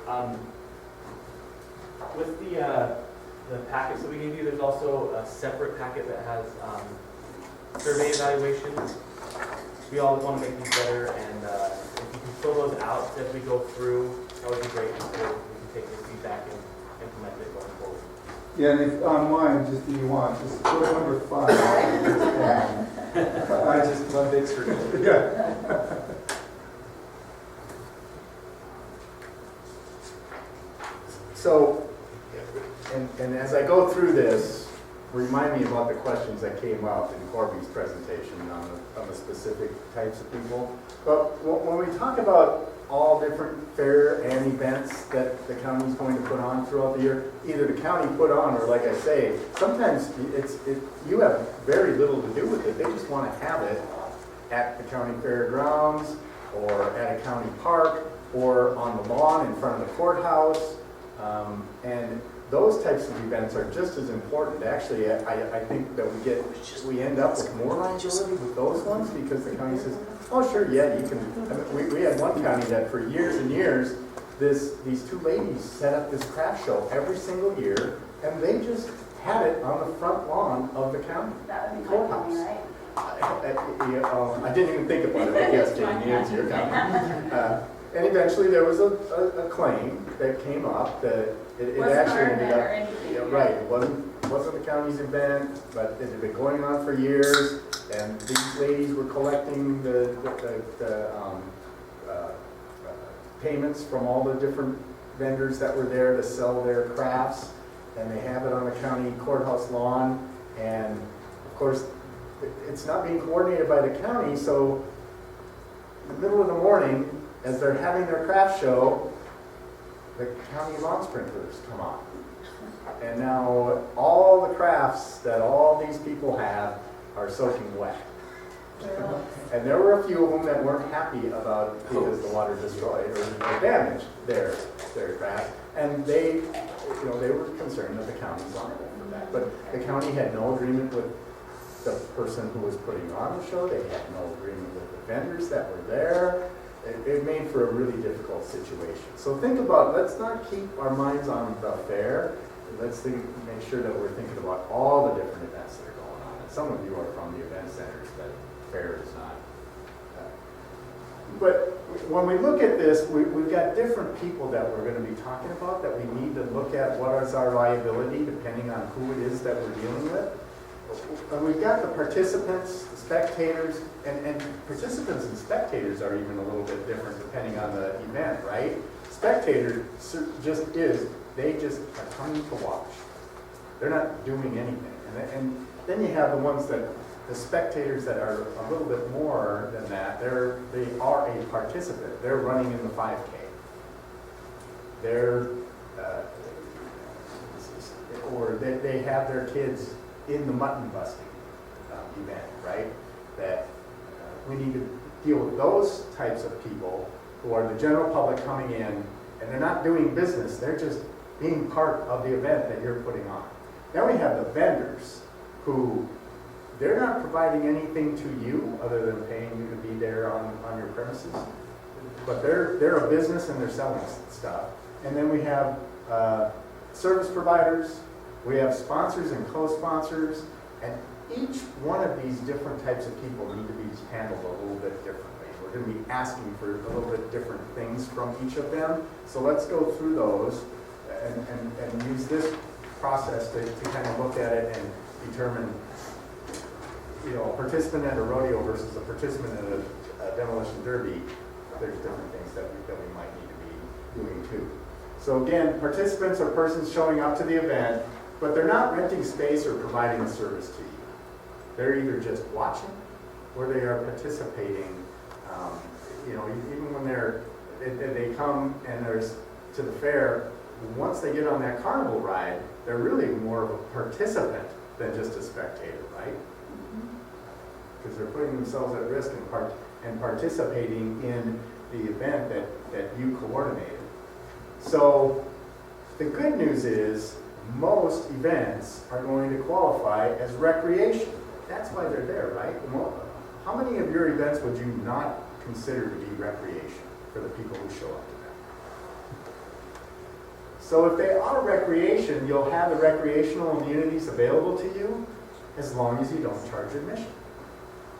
started. With the packets that we gave you, there's also a separate packet that has survey evaluations. We all want to make these better, and if you can fill those out as we go through, that would be great. So we can take your feedback and implement it going forward. Yeah, and if on mine, just if you want, just go to number 5. I just love extra. Yeah. So, and as I go through this, remind me about the questions that came up in Corby's presentation on the specific types of people. But when we talk about all different fair and events that the county is going to put on throughout the year, either the county put on, or like I say, sometimes you have very little to do with it. They just want to have it at the county fairgrounds, or at a county park, or on the lawn in front of the courthouse. And those types of events are just as important. Actually, I think that we end up with more liability with those ones, because the county says, oh sure, yeah, you can. I mean, we had one county that for years and years, these two ladies set up this craft show every single year, and they just had it on the front lawn of the county That would be my courthouse. county, right? I didn't even think about it, but yes, Jamie, it's your county. And eventually there was a claim that came up that it Wasn't actually our ended event up, or anything, yeah, yeah. right, it wasn't the county's event, but it had been going on for years, and these ladies were collecting the payments from all the different vendors that were there to sell their crafts, and they have it on the county courthouse lawn, and of course, it's not being coordinated by the county, so in the middle of the morning, as they're having their craft show, the county lawn sprinklers come on. And now all the crafts that all these people have are soaking wet. And there were a few of them that weren't happy about because the water destroyed or damaged their craft. And they were concerned that the county's liable for that. But the county had no agreement with the person who was putting on the show. They had no agreement with the vendors that were there. It made for a really difficult situation. So think about, let's not keep our minds on the fair. Let's make sure that we're thinking about all the different events that are going on. And some of you are from the event centers, that fair is not. But when we look at this, we've got different people that we're going to be talking about, that we need to look at what is our liability depending on who it is that we're dealing with. And we've got the participants, the spectators, and participants and spectators are even a little bit different depending on the event, right? Spectators they just are coming to watch. They're not doing anything. And then you have the spectators that are a little bit more than that. They are a participant. They're running in the 5K. They have their kids in the mutton busting event, right? That we need to deal with those types of people who are the general public coming in, and they're not doing business, they're just being part of the event that you're putting on. Then we have the vendors who, they're not providing anything to you other than paying you to be there on your premises, but they're a business and they're selling stuff. And then we have service providers, we have sponsors and co-sponsors, and each one of these different types of people need to be handled a little bit differently. We're going to be asking for a little bit different things from each of them. So let's go through those and use this process to kind of look at it and determine, a participant at a rodeo versus a participant in a demolition derby. There's different things that we might need to be doing too. So again, participants are persons showing up to the event, but they're not renting space or providing a service to you. They're either just watching or they are participating. Even when they come and to the fair, once they get on that carnival ride, they're really more of a participant than just a spectator, right? Because they're putting themselves at risk and participating in the event that you coordinated. So the good news is most events are going to qualify as recreation. That's why they're there, right? How many of your events would you not consider to be recreation for the people who show up to them? So if they are recreation, you'll have the recreational amenities available to you as long as you don't charge admission.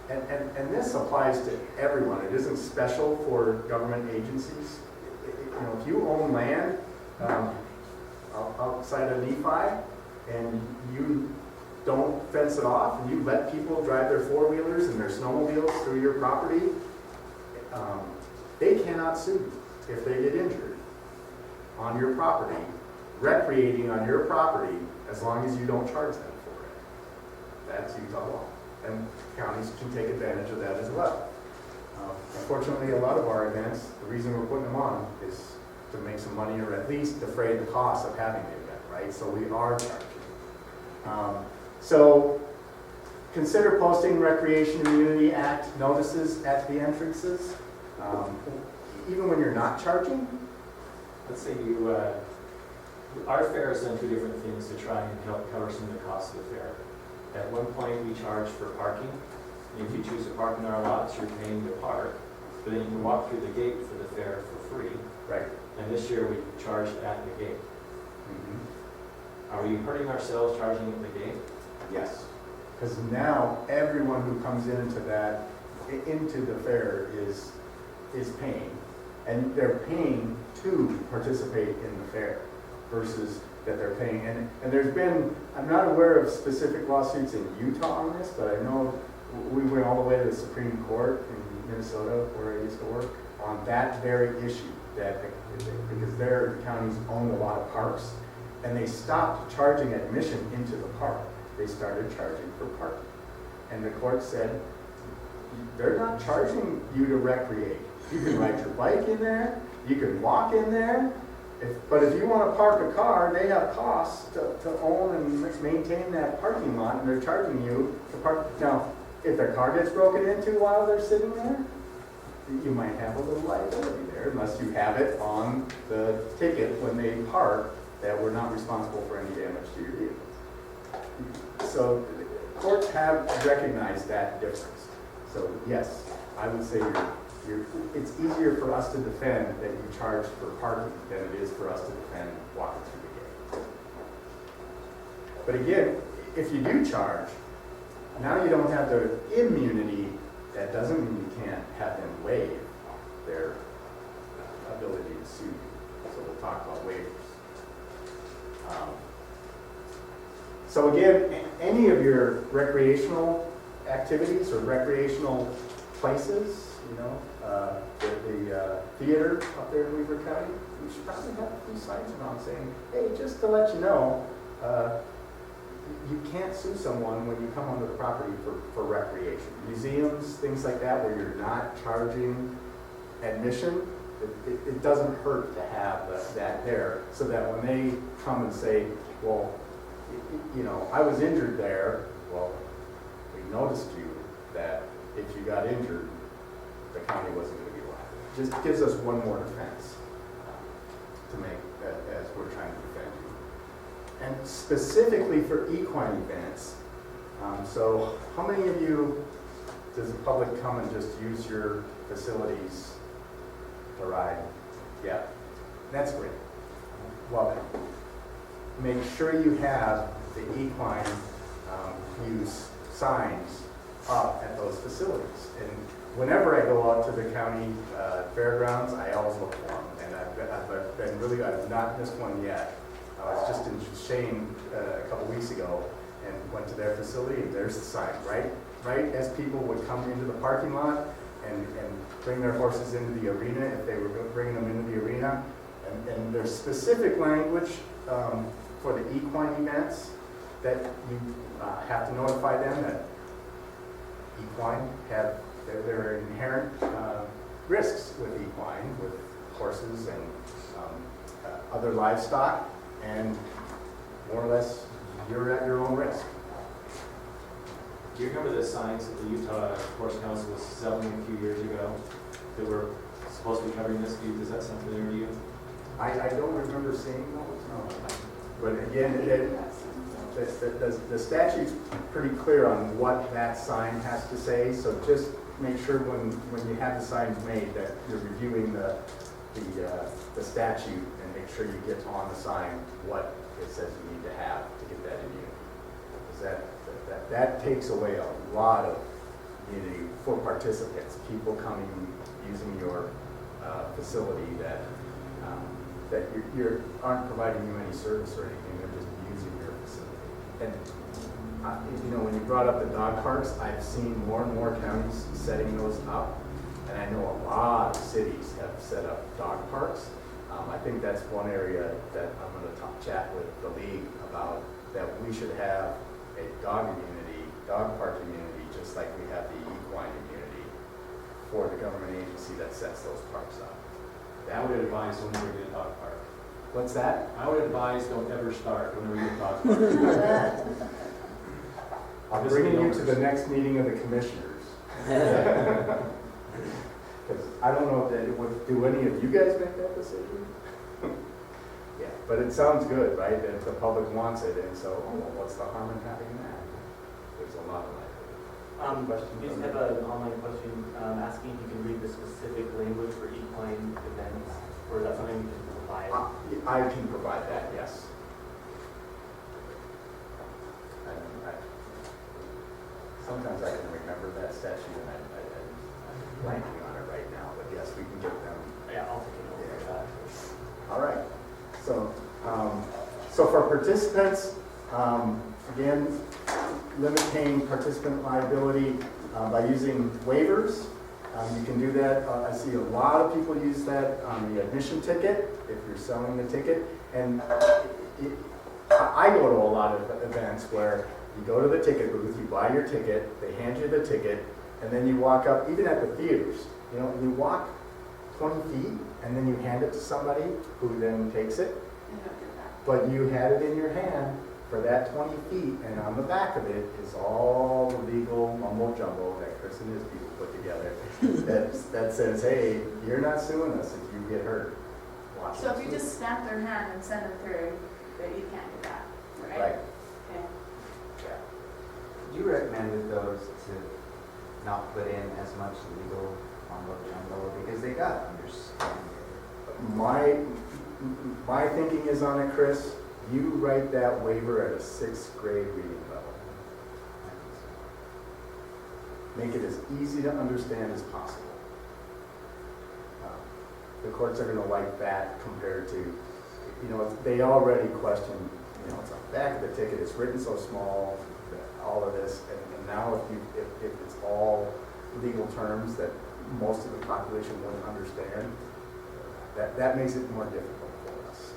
And this applies to everyone. It isn't special for government agencies. You know, if you own land outside of Nephi and you don't fence it off and you let people drive their four-wheelers and their snowmobiles through your property, they cannot sue you if they get injured on your property, recreating on your property, as long as you don't charge them for it. That's Utah law. And counties can take advantage of that as well. Unfortunately, a lot of our events, the reason we're putting them on is to make some money or at least defray the cost of having the event, right? So we are charging. So consider posting Recreation Immunity Act notices at the entrances, even when you're not charging. Let's say you, our fair has done two different things to try and help cover some of the costs of the fair. At one point, we charge for parking. If you choose to park in our lots, you're paying to park, but then you can walk through the gate for the fair for free. Right. And this year, we charged at the gate. Mm-hmm. Are we hurting ourselves charging at the gate? Yes. Because now everyone who comes into the fair is paying. And they're paying to participate in the fair versus that they're paying. And there's been, I'm not aware of specific lawsuits in Utah on this, but I know we went all the way to the Supreme Court in Minnesota, where I used to work, on that very issue, that because their counties own a lot of parks, and they stopped charging admission into the park. They started charging for parking. And the court said, they're not charging you to recreate. You can ride your bike in there, you can walk in there, but if you want to park a car, they have costs to own and maintain that parking lot, and they're charging you to park. Now, if their car gets broken into while they're sitting there, you might have a little liability there, unless you have it on the ticket when they park that we're not responsible for any damage to your vehicle. So courts have recognized that difference. So yes, I would say it's easier for us to defend that you charge for parking than it is for us to defend walking through the gate. But again, if you do charge, now you don't have the immunity. That doesn't mean you can't have them waive their ability to sue you. So we'll talk about waivers. So again, any of your recreational activities or recreational places, you know, the theater up there in Weaver County, we should probably have a few signs around saying, hey, just to let you know, you can't sue someone when you come onto the property for recreation. Museums, things like that, where you're not charging admission, it doesn't hurt to have that there, so that when they come and say, well, you know, I was injured there, well, we noticed you that if you got injured, the county wasn't going to be liable. Just gives us one more defense to make as we're trying to defend you. And specifically for equine events, so how many of you, does the public come and just use your facilities to ride? Yeah, that's great. Love it. Make sure you have the equine use signs up at those facilities. And whenever I go out to the county fairgrounds, I always look for them. And I've not missed one yet. I was just in Shane a couple weeks ago and went to their facility, and there's the sign, right as people would come into the parking lot and bring their horses into the arena, if they were bringing them into the arena. And there's specific language for the equine events that you have to notify them that equine have there are inherent risks with equine, with horses and other livestock, and more or less you're at your own risk. Do you remember the signs that the Utah Horse Council was selling a few years ago that were supposed to be covering this? Does that sound familiar to you? I don't remember seeing those, no. But again, the statute's pretty clear on what that sign has to say, so just make sure when you have the signs made that you're reviewing the the statute and make sure you get on the sign what it says you need to have to get that immunity. Because that takes away a lot of immunity for participants, people coming, using your facility that aren't providing you any service or anything, they're just using your facility. And when you brought up the dog parks, I've seen more and more counties setting those up, and I know a lot of cities have set up dog parks. I think that's one area that I'm going to chat with the league about, that we should have a dog park immunity, just like we have the equine immunity for the government agency that sets those parks up. I would advise don't ever get a dog park. What's that? I would advise don't ever start whenever you get a dog park. I'm bringing you to the next meeting of the commissioners. Because I don't know if that would, do any of you guys make that decision? Yeah, but it sounds good, right? That the public wants it, and so, what's the harm in having that? There's a lot of that. We just have an online question asking if you can read the specific language for equine events, or is that something you can provide? I can provide that, yes. Sometimes I can remember that statute, and I'm blanking on it right now, but yes, we can get them. Yeah, I'll take a note of that. All right. So for participants, again, limiting participant liability by using waivers. You can do that. I see a lot of people use that on the admission ticket if you're selling the ticket. And I go to a lot of events where you go to the ticket booth, you buy your ticket, they hand you the ticket, and then you walk up, even at the theaters, you walk 20 feet and then you hand it to somebody who then takes it. But you had it in your hand for that 20 feet, and on the back of it is all the legal mumbo jumbo that Chris and his people put together that says, hey, you're not suing us if you get hurt. Watch So this if you movie. just snap their hand and send them through, that you can't do that, right? Right. Okay. Yeah. Would you recommend with those to not put in as much legal mumbo jumbo because they got understanding? My thinking is on it, Chris, you write that waiver at a 6th grade reading level. Make it as easy to understand as possible. The courts are going to like that compared to, they already question, it's on the back of the ticket, it's written so small, all of this, and now if it's all legal terms that most of the population wouldn't understand, that makes it more difficult for us.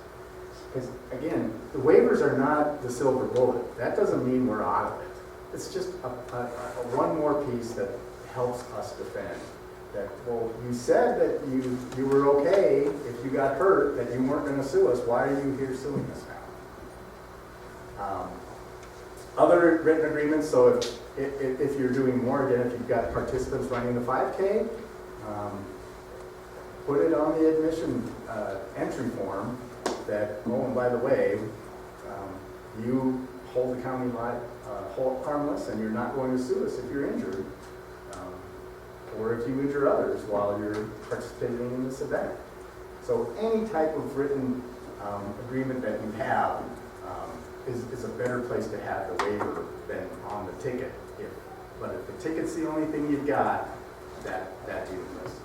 Because again, the waivers are not the silver bullet. That doesn't mean we're out of it. It's just one more piece that helps us defend. That, well, you said that you were okay if you got hurt, that you weren't going to sue us. Why are you here suing us now? Other written agreements, so if you're doing more, again, if you've got participants running the 5K, put it on the admission entry form that, oh, and by the way, you hold the county harmless and you're not going to sue us if you're injured, or if you injure others while you're participating in this event. So any type of written agreement that you have is a better place to have the waiver than on the ticket. But if the ticket's the only thing you've got, that you list.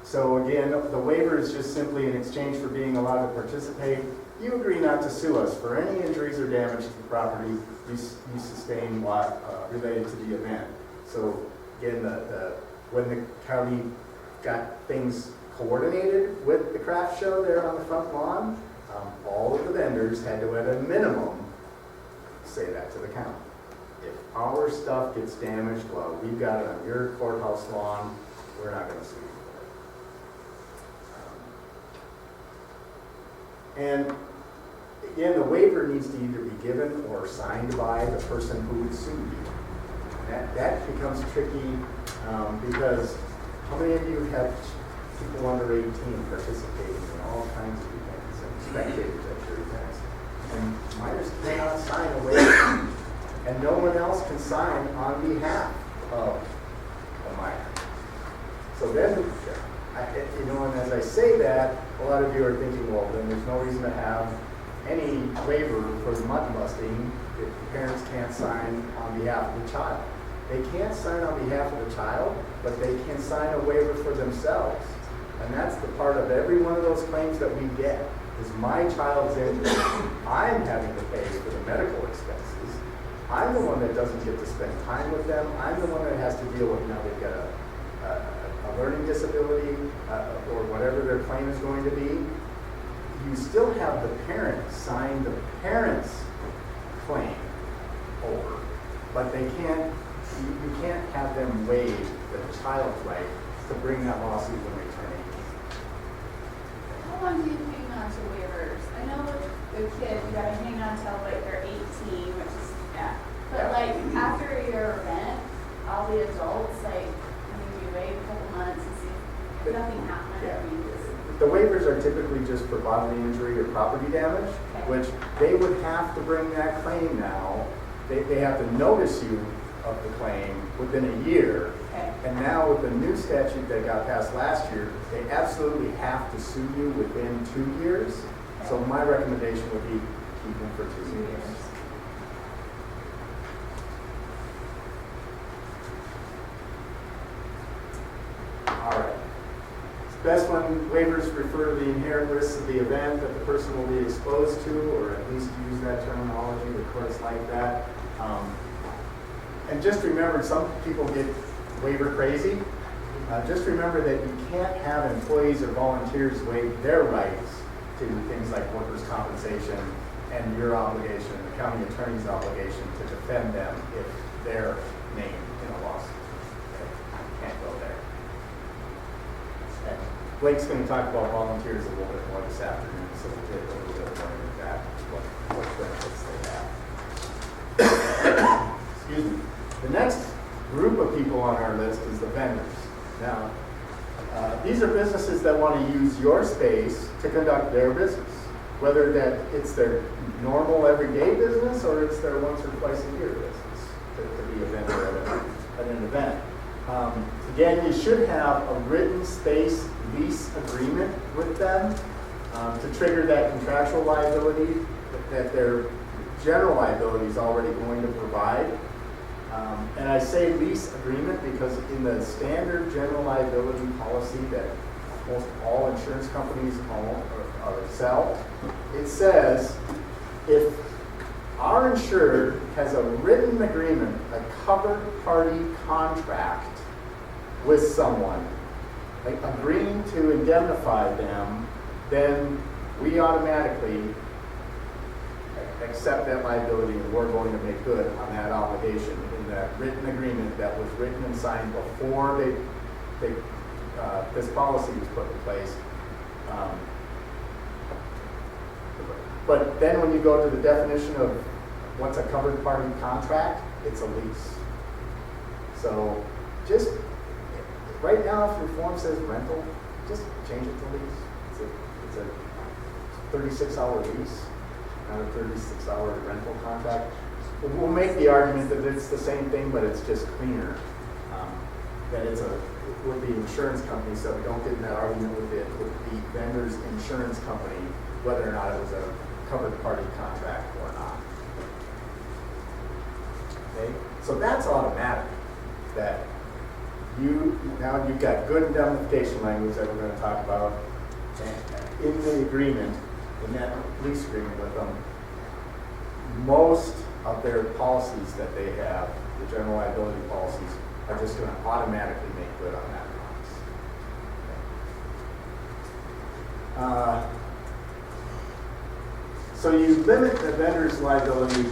So again, the waiver is just simply in exchange for being allowed to participate. You agree not to sue us for any injuries or damage to the property you sustain related to the event. So again, when the county got things coordinated with the craft show there on the front lawn, all of the vendors had to, at a minimum, say that to the county. If our stuff gets damaged while we've got it on your courthouse lawn, we're not going to sue you for it. And again, the waiver needs to either be given or signed by the person who would sue you. That becomes tricky because how many of you have people under 18 participating in all kinds of events and spectators at your events? And minors cannot sign a waiver, and no one else can sign on behalf of So then, you know, and as I say that, a lot of you are thinking, well, then there's no reason to have any waiver for the mutton busting if the parents can't sign on behalf of the child. They can't sign on behalf of the child, but they can sign a waiver for themselves. And that's the part of every one of those claims that we get, is my child's injured. I'm having to pay for the medical expenses. I'm the one that doesn't get to spend time with them. I'm the one that has to deal with, now they've got a learning disability or whatever their claim is going to be. You still have the parent sign the parent's claim over, but they can't, you can't have them waive the child's right to bring that lawsuit when they turn 18. How long do you hang on to waivers? I know with kids, you gotta hang on till like they're 18, which is, yeah. But like after your event, all the adults, like, I mean, you wait a couple months and see if nothing happened. Yeah. I mean, just, The waivers are typically just for bodily injury or property damage, Okay. which they would have to bring that claim now. They have to notice you of the claim within a year. okay. And now with the new statute that got passed last year, they absolutely have to sue you within 2 years. So my recommendation would be keep them for 2 years. All right. Best when waivers refer to the inherent risks of the event that the person will be exposed to, or at least use that terminology, the courts like that. And just remember, some people get waiver crazy. Just remember that you can't have employees or volunteers waive their rights to things like workers' compensation and your obligation, the county attorney's obligation to defend them if they're named in a lawsuit. Okay? Can't go there. And Blake's going to talk about volunteers a little bit more this afternoon, so we'll get a little bit more into that, what benefits they have. Excuse me. The next group of people on our list is the vendors. Now, these are businesses that want to use your space to conduct their business, whether that it's their normal everyday business or it's their once or twice a year business to be a vendor at an event. Again, you should have a written space lease agreement with them to trigger that contractual liability that their general liability is already going to provide. And I say lease agreement because in the standard general liability policy that most all insurance companies own or sell, it says if our insured has a written agreement, a covered party contract with someone, like agreeing to indemnify them, then we automatically accept that liability and we're going to make good on that obligation in that written agreement that was written and signed before this policy was put in place. But then when you go to the definition of what's a covered party contract, it's a lease. So just, right now if your form says rental, just change it to lease. It's a 36-hour lease, not a 36-hour rental contract. We'll make the argument that it's the same thing, but it's just cleaner. That it's with the insurance company, so we don't get in that argument with the vendor's insurance company, whether or not it was a covered party contract or not. Okay, so that's automatic. That now you've got good indemnification language that we're going to talk about in the agreement, in that lease agreement with them. Most of their policies that they have, the general liability policies, are just going to automatically make good on that promise. So you limit the vendor's liability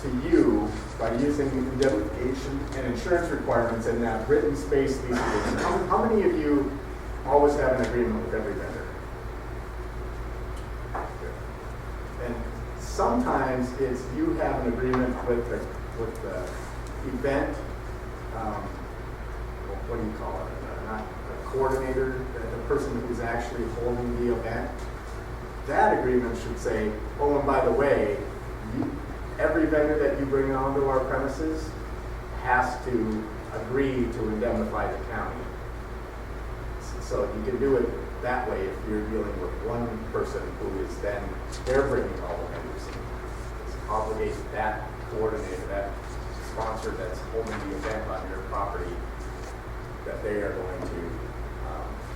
to you by using indemnification and insurance requirements in that written space lease agreement. How many of you always have an agreement with every vendor? And sometimes it's you have an agreement with the event, what do you call it? Not a coordinator, the person who's actually holding the event. That agreement should say, oh, and by the way, every vendor that you bring onto our premises has to agree to indemnify the county So you can do it that way if you're dealing with one person who is then, they're bringing all the vendors in. It's obligate that coordinator, that sponsor that's holding the event on your property, that they are going to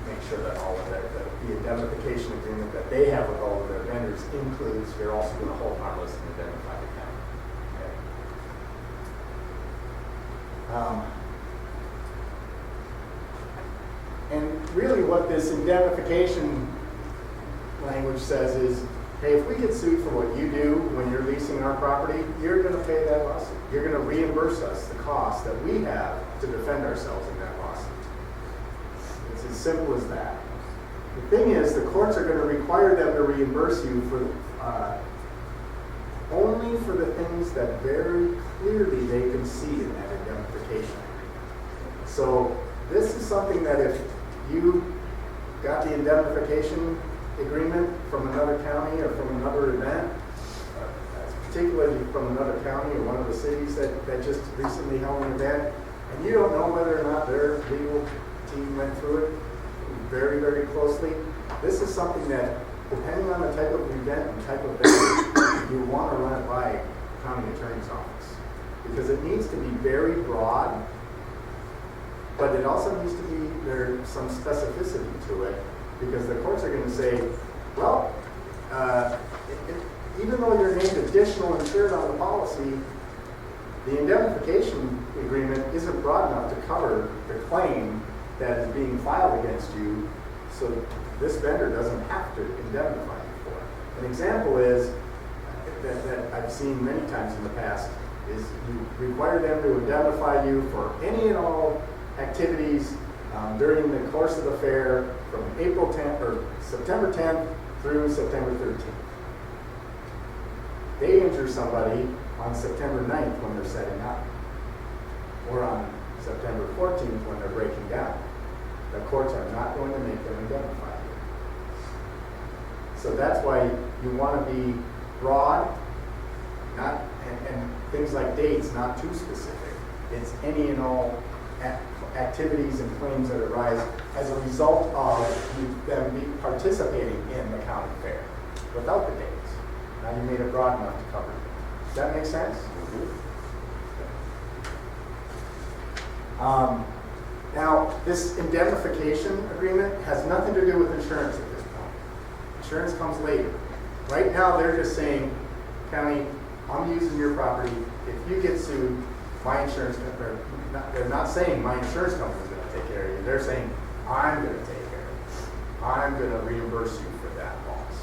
make sure that all of that, the indemnification agreement that they have with all of their vendors includes, you're also going to hold harmless and indemnify the county. Okay. And really what this indemnification language says is, hey, if we get sued for what you do when you're leasing our property, you're going to pay that lawsuit. You're going to reimburse us the cost that we have to defend ourselves in that lawsuit. It's as simple as that. The thing is, the courts are going to require them to reimburse you for only for the things that very clearly they can see in that indemnification. So this is something that if you got the indemnification agreement from another county or from another event, particularly from another county or one of the cities that just recently held an event, and you don't know whether or not their legal team went through it very, very closely, this is something that, depending on the type of event and type of event, you want to run it by the county attorney's office. Because it needs to be very broad, but it also needs to be, there's some specificity to it, because the courts are going to say, well, even though you're named additional insured on the policy, the indemnification agreement isn't broad enough to cover the claim that is being filed against you, so this vendor doesn't have to indemnify you for it. An example is, that I've seen many times in the past, is you require them to indemnify you for any and all activities during the course of the fair from April 10th or September 10th through September 13th. They injure somebody on September 9th when they're setting up, or on September 14th when they're breaking down. The courts are not going to make them indemnify you. So that's why you want to be broad, not and things like dates, not too specific. It's any and all activities and claims that arise as a result of them participating in the county fair, without the dates. Now you made it broad enough to cover it. Does that make sense? Now, this indemnification agreement has nothing to do with insurance at this point. Insurance comes later. Right now, they're just saying, county, I'm using your property. If you get sued, my insurance company, they're not saying my insurance company is going to take care of you. They're saying, I'm going to take care of you. I'm going to reimburse you for that loss.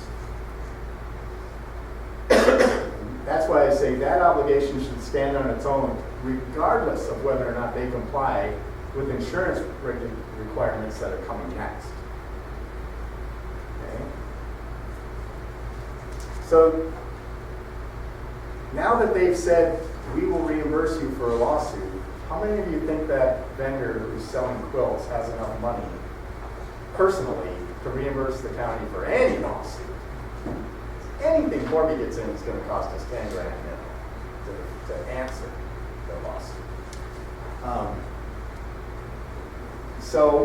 That's why I say that obligation should stand on its own, regardless of whether or not they comply with insurance requirements that are coming next. Okay? So now that they've said we will reimburse you for a lawsuit, how many of you think that vendor who's selling quilts has enough money personally to reimburse the county for any lawsuit? Anything Corby gets in is going to cost us 10 grand minimum to answer the lawsuit. So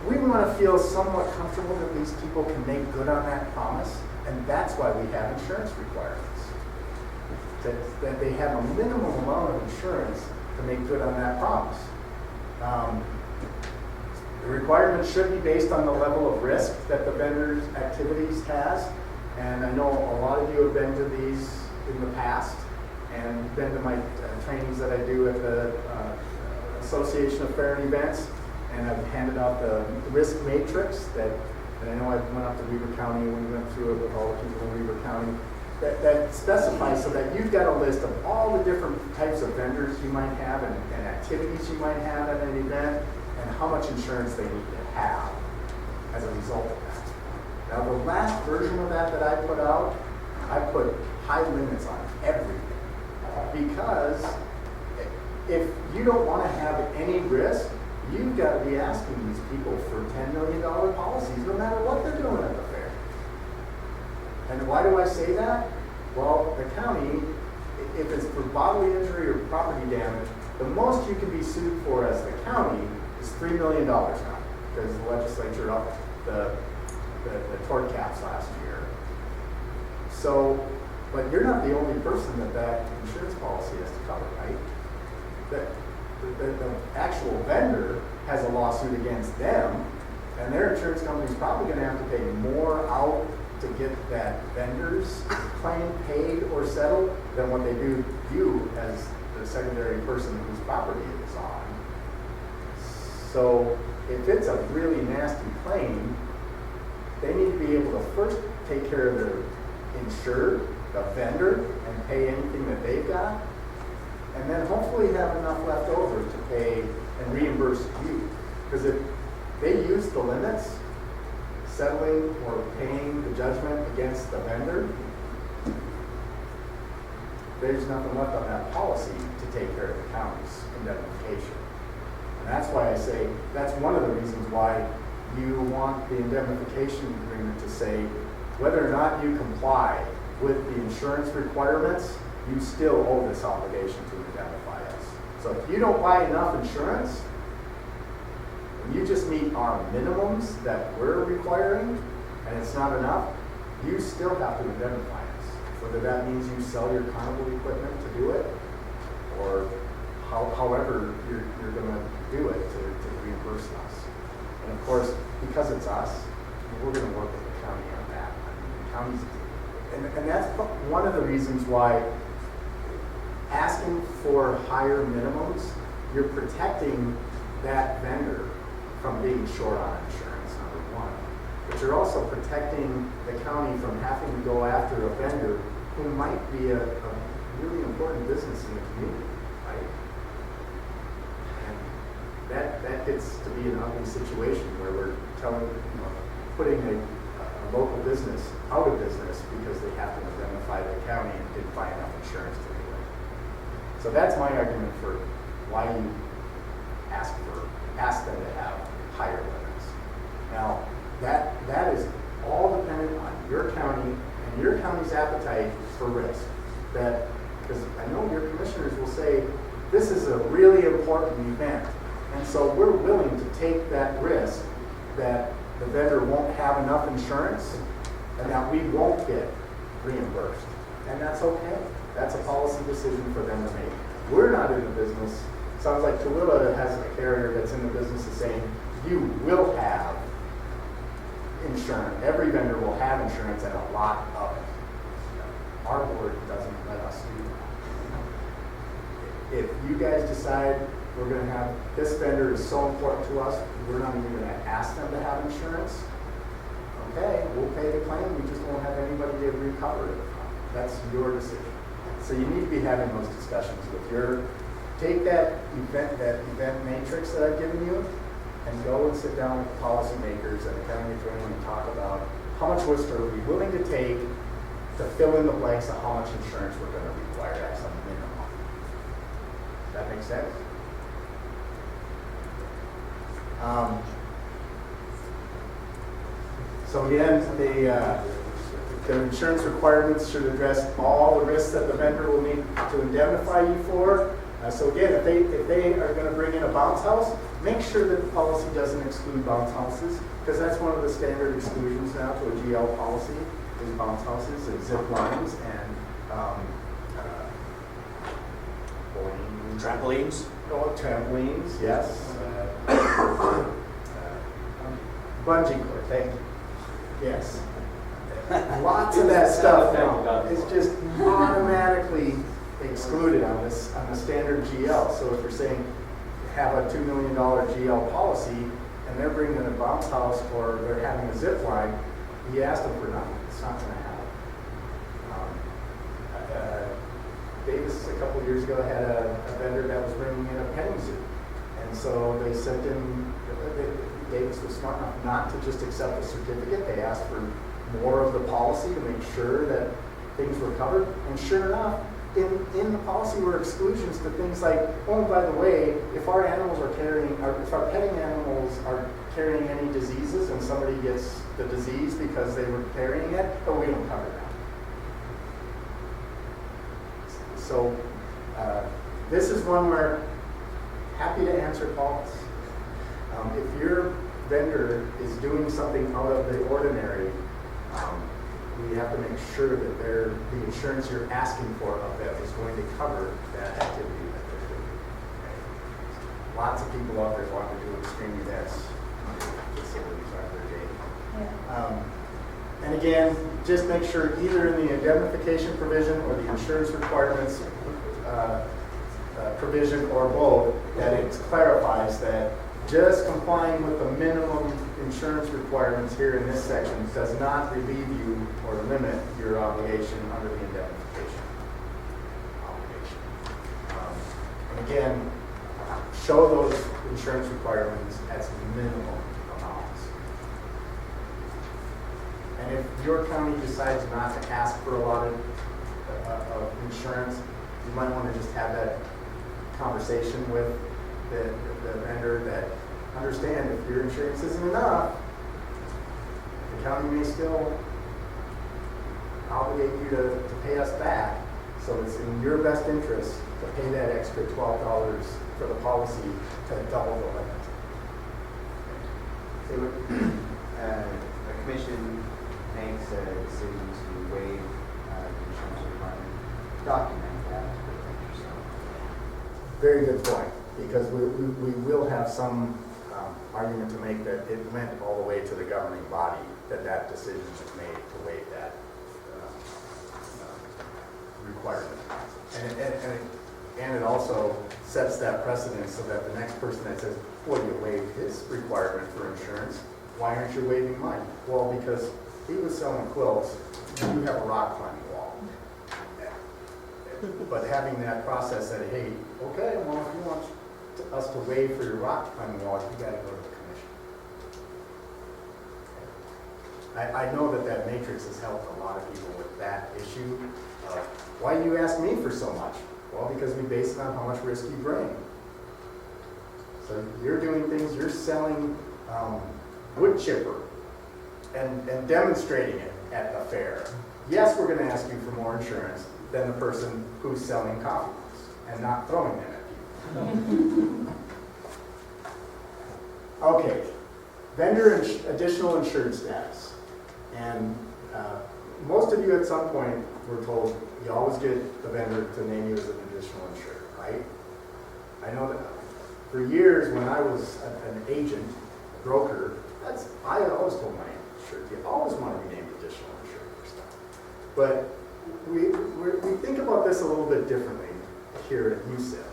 we want to feel somewhat comfortable that these people can make good on that promise, and that's why we have insurance requirements. That they have a minimum amount of insurance to make good on that promise. The requirements should be based on the level of risk that the vendor's activities has, and I know a lot of you have been to these in the past, and been to my trainings that I do at the Association of Fair and Events, and I've handed out the risk matrix and I know I went up to Weber County when we went through it with all the people in Weber County, that specifies so that you've got a list of all the different types of vendors you might have and activities you might have at an event, and how much insurance they need to have as a result of that. Now the last version of that I put out, I put high limits on everything. Because if you don't want to have any risk, you've got to be asking these people for $10 million policies no matter what they're doing at the fair. And why do I say that? Well, the county, if it's for bodily injury or property damage, the most you can be sued for as the county is $3 million now. because the legislature upped the tort caps last year. So, but you're not the only person that insurance policy has to cover, right? The actual vendor has a lawsuit against them, and their insurance company's probably gonna have to pay more out to get that vendor's claim paid or settled than what they do you as the secondary person whose property it is on. So if it's a really nasty claim, they need to be able to first take care of their insured, the vendor, and pay anything that they've got, and then hopefully have enough left over to pay and reimburse you. Because if they use the limits, settling or paying the judgment against the vendor, there's nothing left on that policy to take care of the county's indemnification. And that's why I say, that's one of the reasons why you want the indemnification agreement to say, whether or not you comply with the insurance requirements, you still owe this obligation to indemnify us. So if you don't buy enough insurance, and you just meet our minimums that we're requiring, and it's not enough, you still have to indemnify us. Whether that means you sell your carnival equipment to do it, or however you're gonna do it to reimburse us. And of course, because it's us, we're gonna work with the county on that. I mean, the county's, and that's one of the reasons why asking for higher minimums, you're protecting that vendor from being short on insurance, number one. But you're also protecting the county from having to go after a vendor who might be a really important business in the community, right? And that gets to be an ugly situation where we're putting a local business out of business because they have to indemnify the county and didn't buy enough insurance to do it. So that's my argument for why you ask them to have higher limits. Now, that is all dependent on your county and your county's appetite for risk. Because I know your commissioners will say, this is a really important event, and so we're willing to take that risk that the vendor won't have enough insurance and that we won't get reimbursed. And that's okay. That's a policy decision for them to make. We're not in the business. Sounds like Tooele has a carrier that's in the business of saying, you will have insurance. Every vendor will have insurance and a lot of it. Our board doesn't let us do that. If you guys decide we're going to have, this vendor is so important to us, we're not even going to ask them to have insurance, okay, we'll pay the claim, we just won't have anybody to recover it from. That's your decision. So you need to be having those discussions with take that event matrix that I've given you and go and sit down with the policymakers and the county attorney and talk about how much risk are we willing to take to fill in the blanks of how much insurance we're going to require as a minimum. That makes sense? So again, the insurance requirements should address all the risks that the vendor will need to indemnify you for. So again, if they are going to bring in a bounce house, make sure that the policy doesn't exclude bounce houses, because that's one of the standard exclusions now to a GL policy is bounce houses and zip lines and Trampolines? trampolines, yes. Bungee cord, thank you. Yes. Lots of that stuff now is just automatically excluded on the standard GL. So if you're saying have a $2 million GL policy and they're bringing in a bounce house or they're having a zip line, you ask them for nothing. It's not going to happen. Davis, a couple of years ago, had a vendor that was bringing in a petting zoo. And so they sent in, Davis was smart enough not to just accept a certificate. They asked for more of the policy to make sure that things were covered. And sure enough, in the policy were exclusions to things like, oh, by the way, if our animals are carrying, or if our petting animals are carrying any diseases and somebody gets the disease because they were carrying it, but we don't cover that. So this is one where happy to answer calls. If you're vendor is doing something out of the ordinary, we have to make sure that the insurance you're asking for of them is going to cover that activity that they're doing. Okay. Lots of people out there want to do extreme events. Facilities aren't their game. Yeah. And again, just make sure either in the indemnification provision or the insurance requirements provision or both, that it clarifies that just complying with the minimum insurance requirements here in this section does not relieve you or limit your obligation under the indemnification obligation. And again, show those insurance requirements as minimum amounts. And if your county decides not to ask for a lot of insurance, you might want to just have that conversation with the vendor that understand if your insurance isn't enough, the county may still obligate you to pay us back. So it's in your best interest to pay that extra $12 for the policy to double the limit. So the commission makes a decision to waive the insurance requirement, document that to the vendor. So Very good point, because we will have some argument to make that it went all the way to the governing body, that decision was made to waive that requirement. And it also sets that precedent so that the next person that says, well, you waived his requirement for insurance, why aren't you waiving mine? Well, because he was selling quilts, and you have a rock climbing wall. But having that process that, hey, okay, well, if you want us to waive for your rock climbing wall, you gotta go to the commission. I know that matrix has helped a lot of people with that issue. Why do you ask me for so much? Well, because we base it on how much risk you bring. So you're doing things, you're selling wood chipper and demonstrating it at a fair. Yes, we're gonna ask you for more insurance than the person who's selling coffee mugs and not throwing them at people. Okay, vendor additional insured status. And most of you at some point were told you always get the vendor to name you as an additional insured, right? I know that for years when I was an agent, broker, I always told my insured, you always want to be named additional insured for stuff. But we think about this a little bit differently here at USIP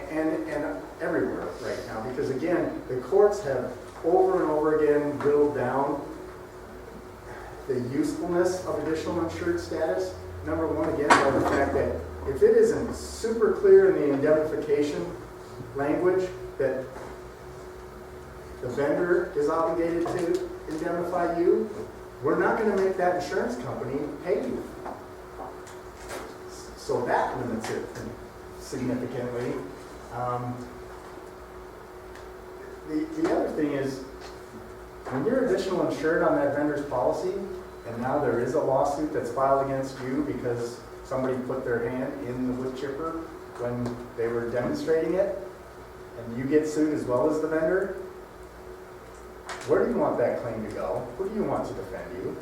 and everywhere right now, because again, the courts have over and over again drilled down the usefulness of additional insured status. Number one, again, by the fact that if it isn't super clear in the indemnification language that the vendor is obligated to indemnify you, we're not going to make that insurance company pay you. So that limits it significantly. The other thing is, when you're additional insured on that vendor's policy, and now there is a lawsuit that's filed against you because somebody put their hand in the wood chipper when they were demonstrating it, and you get sued as well as the vendor, where do you want that claim to go? Who do you want to defend you?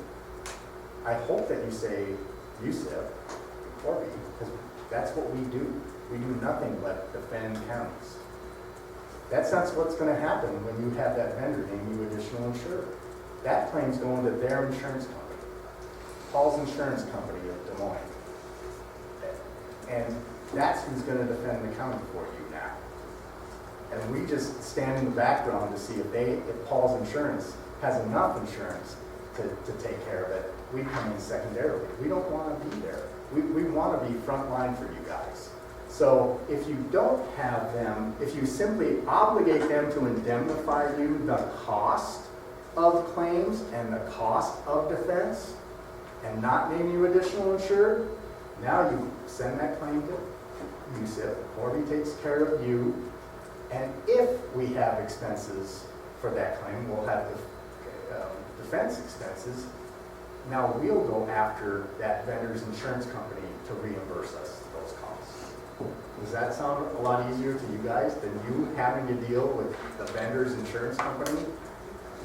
I hope that you say USIP or me, because that's what we do. We do nothing but defend counties. That's not what's going to happen when you have that vendor name you additional insured. That claim's going to their insurance company, Paul's Insurance Company of Des Moines. And that's who's going to defend the county for you now. And we just stand in the background to see if Paul's Insurance has enough insurance to take care of it. We come in secondarily. We don't want to be there. We want to be front line for you guys. So if you don't have them, if you simply obligate them to indemnify you the cost of claims and the cost of defense and not name you additional insured, now you send that claim to USIP. Corby takes care of you. And if we have expenses for that claim, we'll have the defense expenses. Now we'll go after that vendor's insurance company to reimburse us those costs. Does that sound a lot easier to you guys than you having to deal with the vendor's insurance company?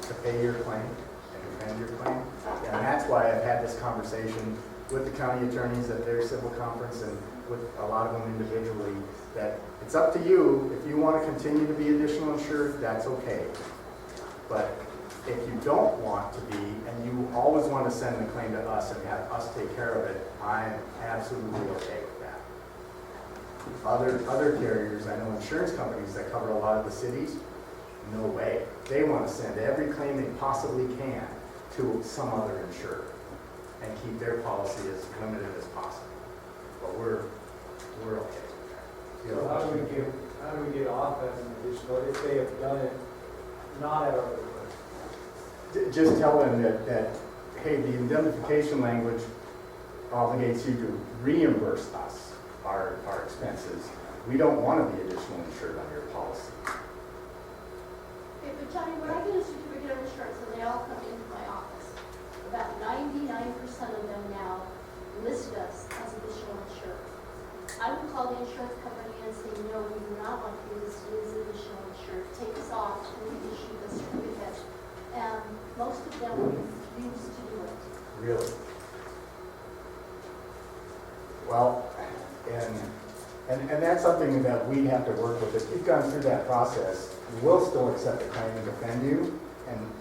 to pay your claim and defend your claim. And that's why I've had this conversation with the county attorneys at their civil conference and with a lot of them individually, that it's up to you. If you want to continue to be additional insured, that's okay. But if you don't want to be, and you always want to send the claim to us and have us take care of it, I'm absolutely okay with that. Other carriers, I know insurance companies that cover a lot of the cities, no way. They want to send every claim they possibly can to some other insurer and keep their policy as limited as possible. But we're okay with that. So how do we get off as an additional if they have done it not at our request? Just tell them that, hey, the indemnification language obligates you to reimburse us our expenses. We don't want to be additional insured on your policy. Okay, but Johnny, when I get a certificate of insurance and they all come into my office, about 99% of them now list us as additional insured. I would call the insurance company and say, no, we do not want you to list you as additional insured. Take us off and we issue the certificate. And most of them refuse to do it. Really? Well, and that's something that we have to work with. If you've gone through that process, we'll still accept the claim and defend you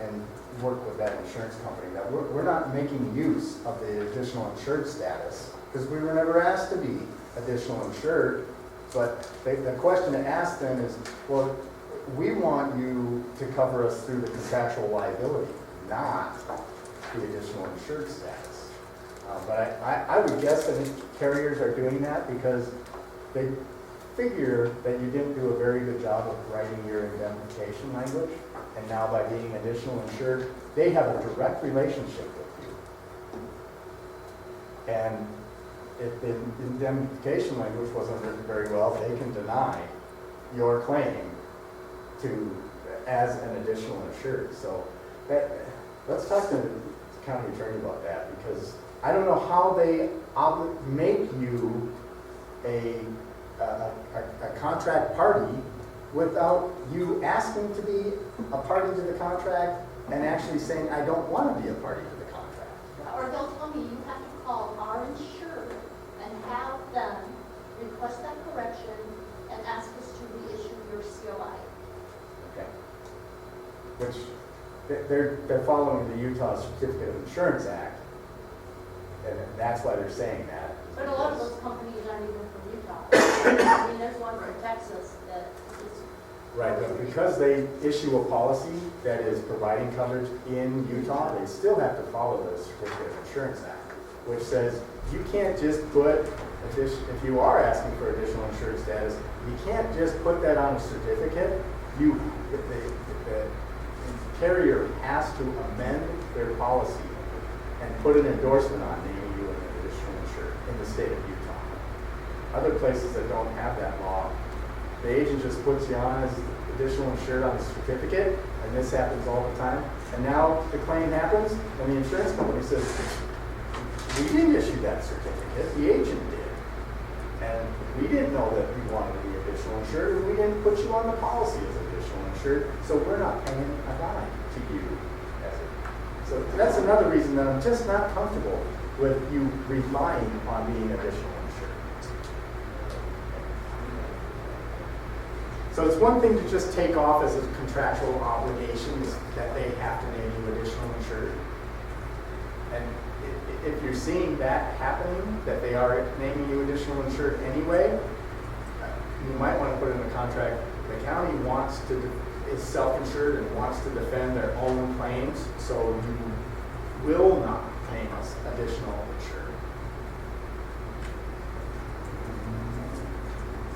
and work with that insurance company. That we're not making use of the additional insured status because we were never asked to be additional insured. But the question to ask them is, well, we want you to cover us through the contractual liability, not the additional insured status. But I would guess that carriers are doing that because they figure that you didn't do a very good job of writing your indemnification language, and now by being additional insured, they have a direct relationship with you. And if the indemnification language wasn't written very well, they can deny your claim as an additional insured. So let's talk to the county attorney about that, because I don't know how they make you a contract party without you asking to be a party to the contract and actually saying, I don't want to be a party to the contract. Or they'll tell me you have to call our insured and have them request that correction and ask us to reissue your COI. Okay. Which they're following the Utah Certificate of Insurance Act, and that's why they're saying that. But a lot of those companies aren't even from Utah. I mean, there's one from Texas that is. Right, but because they issue a policy that is providing coverage in Utah, they still have to follow the Certificate of Insurance Act, which says you can't just put, if you are asking for additional insurance status, you can't just put that on a certificate. The carrier has to amend their policy and put an endorsement on naming you an additional insured in the state of Utah. Other places that don't have that law, the agent just puts you on as additional insured on the certificate, and this happens all the time. And now the claim happens, and the insurance company says, we didn't issue that certificate, the agent did. And we didn't know that you wanted to be additional insured, and we didn't put you on the policy as additional insured, so we're not paying a dime to you. So that's another reason that I'm just not comfortable with you relying on being additional insured. So it's one thing to just take off as a contractual obligation that they have to name you additional insured. And if you're seeing that happening, that they are naming you additional insured anyway, you might want to put in the contract, the county is self-insured and wants to defend their own claims, so you will not name us additional insured.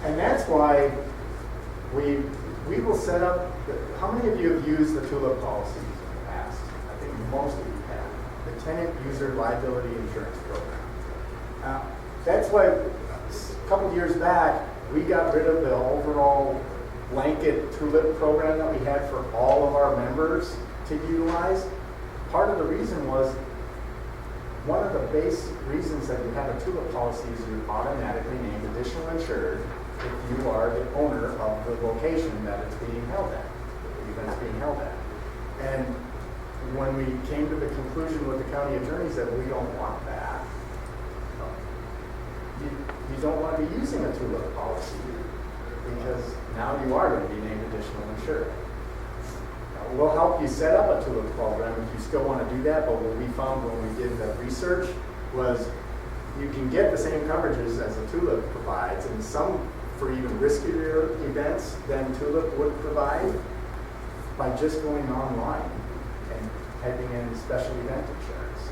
And that's why we will set up, how many of you have used the TULIP policies in the past? I think most of you have. The Tenant User Liability Insurance Program. That's why a couple of years back, we got rid of the overall blanket TULIP program that we had for all of our members to utilize. Part of the reason was, one of the basic reasons that you have a TULIP policy is you're automatically named additional insured if you are the owner of the location that it's being held at, the event's being held at. And when we came to the conclusion with the county attorneys that we don't want that, you don't want to be using a TULIP policy because now you are going to be named additional insured. Now, we'll help you set up a TULIP program if you still want to do that, but what we found when we did the research was you can get the same coverages as a TULIP provides, and some for even riskier events than TULIP would provide by just going online and typing in special event insurance.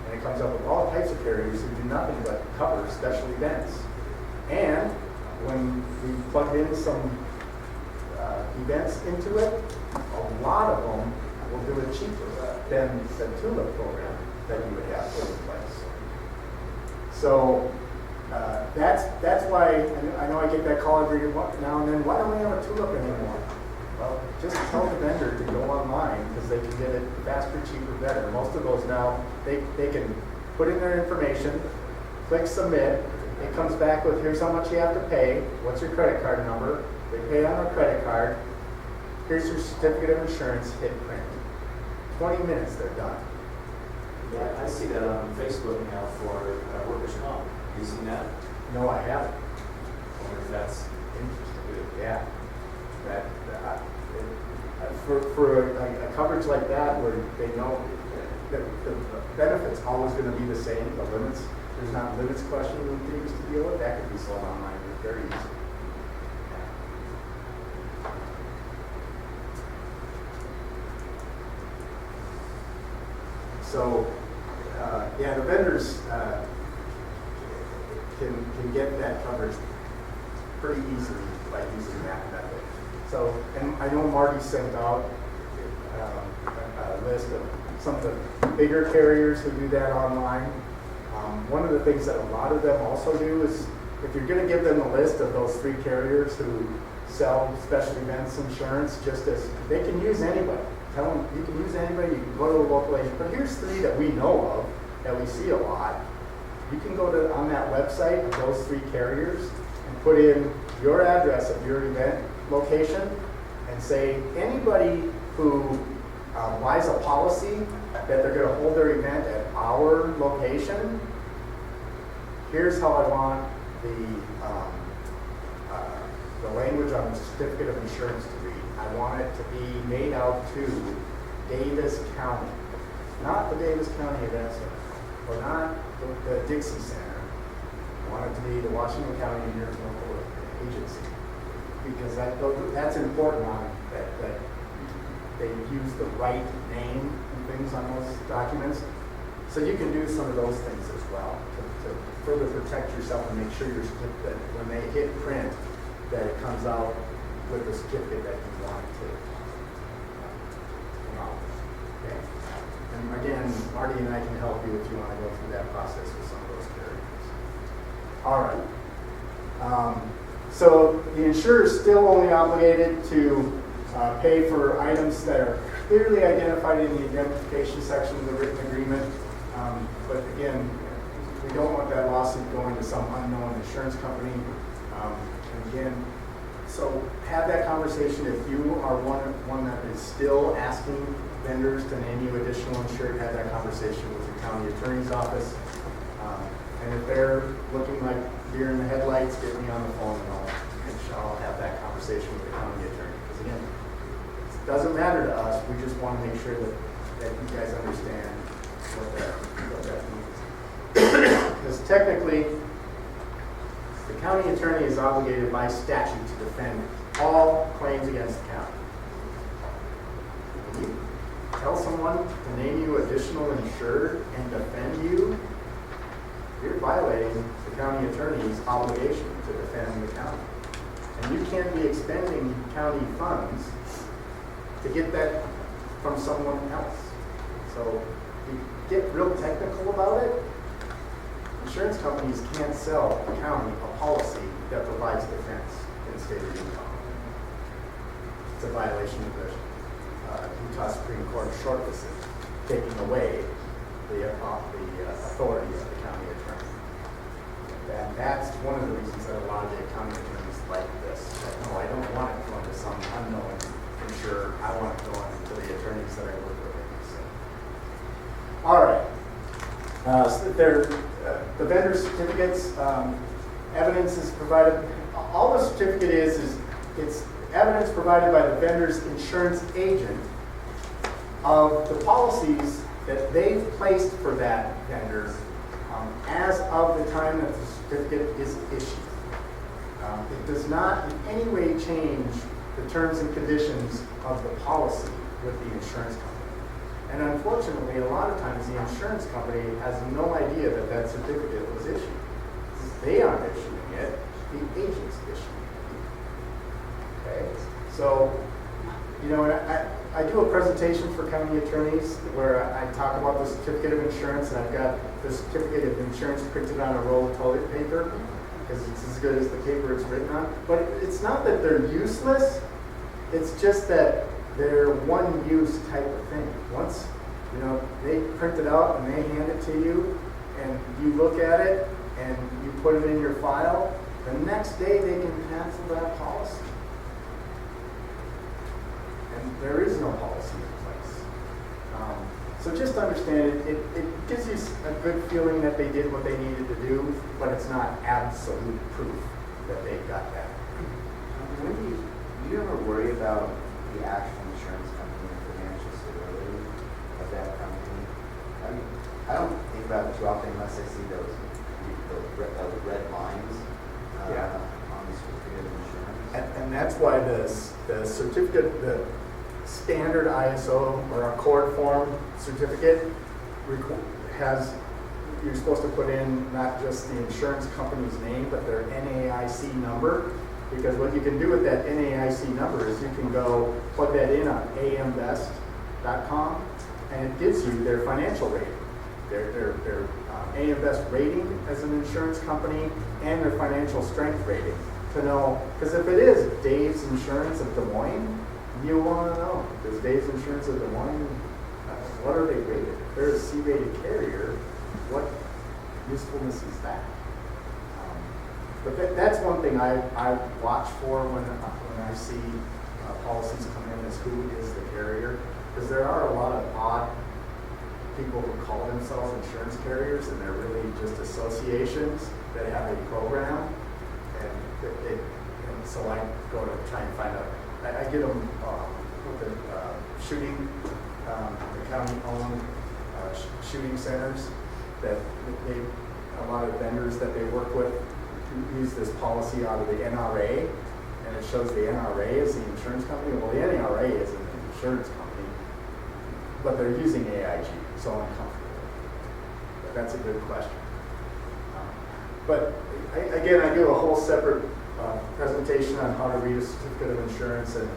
And it comes up with all types of carriers who do nothing but cover special events. And when we plugged in some events into it, a lot of them will do it cheaper than the TULIP program that you would have put in place. So that's why I know I get that call every now and then. Why don't we have a TULIP anymore? Well, just tell the vendor to go online because they can get it faster, cheaper, better. Most of those now, they can put in their information, click submit. It comes back with here's how much you have to pay. What's your credit card number? They pay on their credit card. Here's your certificate of insurance. Hit print. 20 minutes, they're done. Yeah, I see that on Facebook now for workers' comp. Have you seen that? No, I haven't. I wonder if that's Interesting. Yeah. For a coverage like that where they know that the benefit's always going to be the same, the limits, there's not limits question we used to deal with, that could be sold online very easy. So, yeah, the vendors can get that coverage pretty easily by using that method. So, and I know Marty sent out a list of some of the bigger carriers who do that online. One of the things that a lot of them also do is, if you're going to give them a list of those 3 carriers who sell special events insurance, just as they can use anybody. Tell them you can use anybody. You can go to a local agent. But here's 3 that we know of that we see a lot. You can go to on that website of those 3 carriers and put in your address of your event location and say anybody who buys a policy that they're going to hold their event at our location, here's how I want the language on the certificate of insurance to read. I want it to be made out to Davis County, not the Davis County Event Center, or not the Dixie Center. I want it to be the Washington County Interlocal Agency, because that's important on that they use the right name and things on those documents. So you can do some of those things as well to further protect yourself and make sure that when they hit print, that it comes out with the certificate that you want it to come out with. Okay? And again, Marty and I can help you if you want to go through that process with some of those carriers. All right. So the insurer is still only obligated to pay for items that are clearly identified in the indemnification section of the written agreement. But again, we don't want that lawsuit going to some unknown insurance company. And again, so have that conversation. If you are one that is still asking vendors to name you additional insured, have that conversation with your county attorney's office. And if they're looking like deer in the headlights, get me on the phone and I'll have that conversation with the county attorney. Because again, it doesn't matter to us. We just want to make sure that you guys understand what that means. Because technically, the county attorney is obligated by statute to defend all claims against the county. When you tell someone to name you additional insured and defend you, you're violating the county attorney's obligation to defend the county. And you can't be expending county funds to get that from someone else. So you get real technical about it. Insurance companies can't sell the county a policy that provides defense in the state of Utah. It's a violation of the Utah Supreme Court shortlisted, taking away the authority of the county attorney. And that's one of the reasons that a lot of the county attorneys like this. No, I don't want it going to some unknown insurer. I want it going to the attorneys that I work with in the state. All right. The vendor certificates, evidence is provided, all the certificate is it's evidence provided by the vendor's insurance agent of the policies that they've placed for that vendor as of the time that the certificate is issued. It does not in any way change the terms and conditions of the policy with the insurance company. And unfortunately, a lot of times the insurance company has no idea that that certificate was issued. They aren't issuing it, the agent's issuing it. Okay? So, you know, I do a presentation for county attorneys where I talk about the certificate of insurance, and I've got the certificate of insurance printed on a roll of toilet paper because it's as good as the paper it's written on. But it's not that they're useless, it's just that they're one-use type of thing. Once, you know, they print it out and they hand it to you, and you look at it and you put it in your file, the next day they can cancel that policy. And there is no policy in place. So just understand it gives you a good feeling that they did what they needed to do, but it's not absolute proof that they've got that. When do you ever worry about the actual insurance company and financial stability of that company? I mean, I don't think about it too often unless I see those red lines on the certificate of insurance. And that's why the certificate, the standard ISO or Accord form certificate has, you're supposed to put in not just the insurance company's name, but their NAIC number. Because what you can do with that NAIC number is you can go plug that in on ambest.com, and it gives you their financial rating, their AM Best rating as an insurance company, and their financial strength rating to know. Because if it is Dave's Insurance of Des Moines, you want to know, does Dave's Insurance of Des Moines, what are they rated? If they're a C-rated carrier, what usefulness is that? But that's one thing I watch for when I see policies come in as who is the carrier. Because there are a lot of odd people who call themselves insurance carriers, and they're really just associations that have a program. And so I go to try and find out. I get them with the shooting, the county-owned shooting centers that a lot of vendors that they work with use this policy out of the NRA, and it shows the NRA as the insurance company. Well, the NRA is an insurance company, but they're using AIG, so I'm comfortable. But that's a good question. But again, I do a whole separate presentation on how to read a certificate of insurance and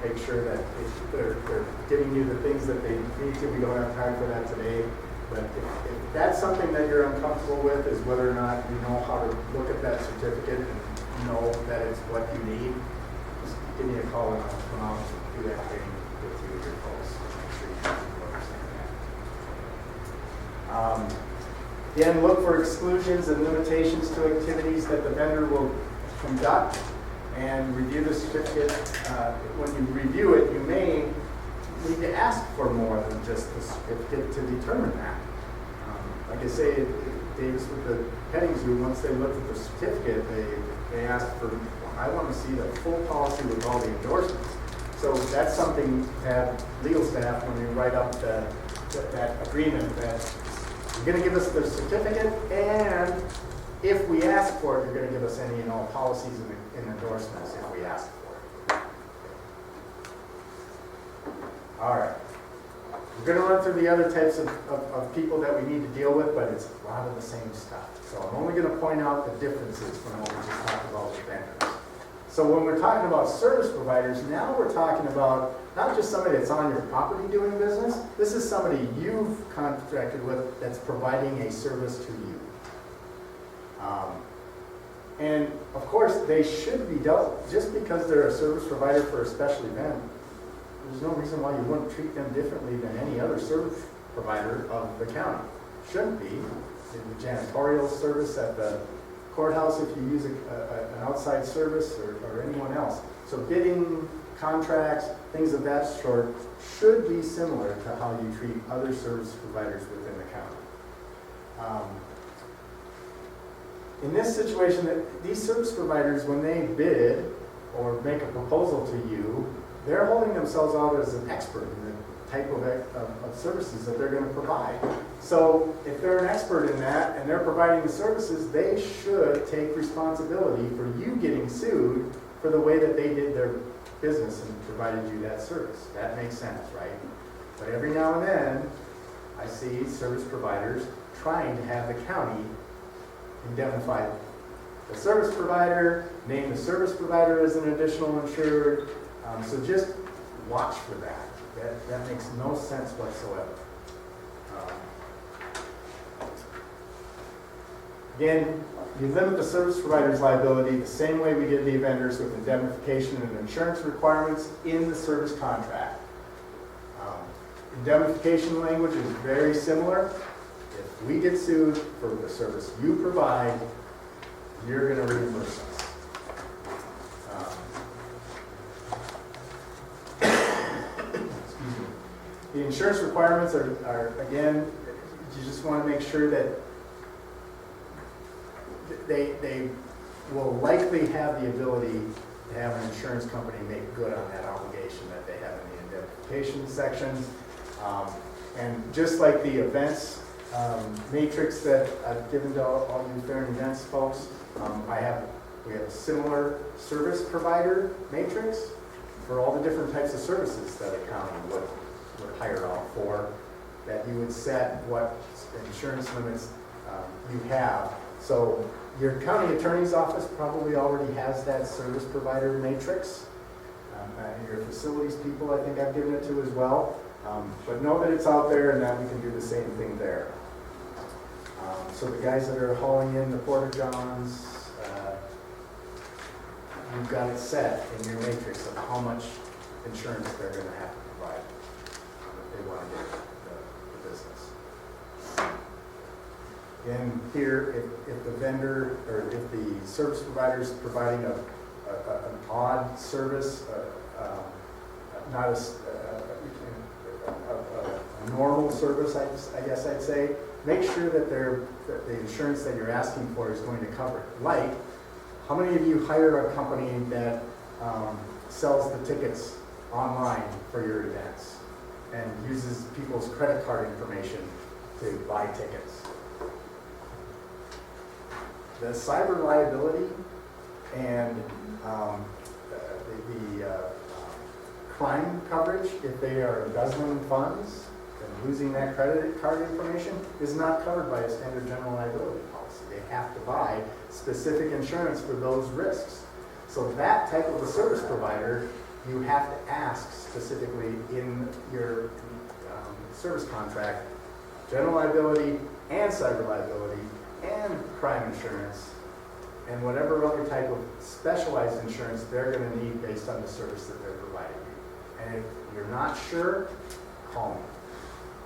make sure that they're giving you the things that they need to. We don't have time for that today. But if that's something that you're uncomfortable with, is whether or not you know how to look at that certificate and know that it's what you need, just give me a call and I'll come out and do that training with you and your folks. Make sure you understand that. Again, look for exclusions and limitations to activities that the vendor will conduct, and review the certificate. When you review it, you may need to ask for more than just the certificate to determine that. Like I say, Davis with the petting zoo, once they looked at the certificate, they asked for, I want to see the full policy with all the endorsements. So that's something to have legal staff, when you write up that agreement, that you're going to give us the certificate, and if we ask for it, you're going to give us any and all policies and endorsements if we ask for it. All right. We're going to run through the other types of people that we need to deal with, but it's a lot of the same stuff. So I'm only going to point out the differences from what we just talked about with vendors. So when we're talking about service providers, now we're talking about not just somebody that's on your property doing business. This is somebody you've contracted with that's providing a service to you. And of course, they should be dealt, just because they're a service provider for a special event, there's no reason why you wouldn't treat them differently than any other service provider of the county. Shouldn't be. The janitorial service at the courthouse, if you use an outside service, or anyone else. So bidding contracts, things of that sort should be similar to how you treat other service providers within the county. In this situation, these service providers, when they bid or make a proposal to you, they're holding themselves out as an expert in the type of services that they're going to provide. So if they're an expert in that and they're providing the services, they should take responsibility for you getting sued for the way that they did their business and provided you that service. That makes sense, right? But every now and then, I see service providers trying to have the county indemnify the service provider, name the service provider as an additional insured. So just watch for that. That makes no sense whatsoever. Again, you limit the service provider's liability the same way we did the vendors with indemnification and insurance requirements in the service contract. Indemnification language is very similar. If we get sued for the service you provide, you're going to reimburse us. The insurance requirements are, again, you just want to make sure that they will likely have the ability to have an insurance company make good on that obligation that they have in the indemnification sections. And just like the events matrix that I've given to all you fair and events folks, we have a similar service provider matrix for all the different types of services that a county would hire out for, that you would set what insurance limits you have. So your county attorney's office probably already has that service provider matrix. Your facilities people, I think I've given it to as well. But know that it's out there and that we can do the same thing there. So the guys that are hauling in the Porta Johns, you've got it set in your matrix of how much insurance they're going to have to provide if they want to get the business. And here, if the vendor or if the service provider is providing an odd service, not as a normal service, I guess I'd say, make sure that the insurance that you're asking for is going to cover it. Like, how many of you hire a company that sells the tickets online for your events and uses people's credit card information to buy tickets? The cyber liability and the crime coverage, if they are embezzling funds and losing that credit card information, is not covered by a standard general liability policy. They have to buy specific insurance for those risks. So that type of a service provider, you have to ask specifically in your service contract, general liability and cyber liability and crime insurance and whatever other type of specialized insurance they're going to need based on the service that they're providing you. And if you're not sure, call me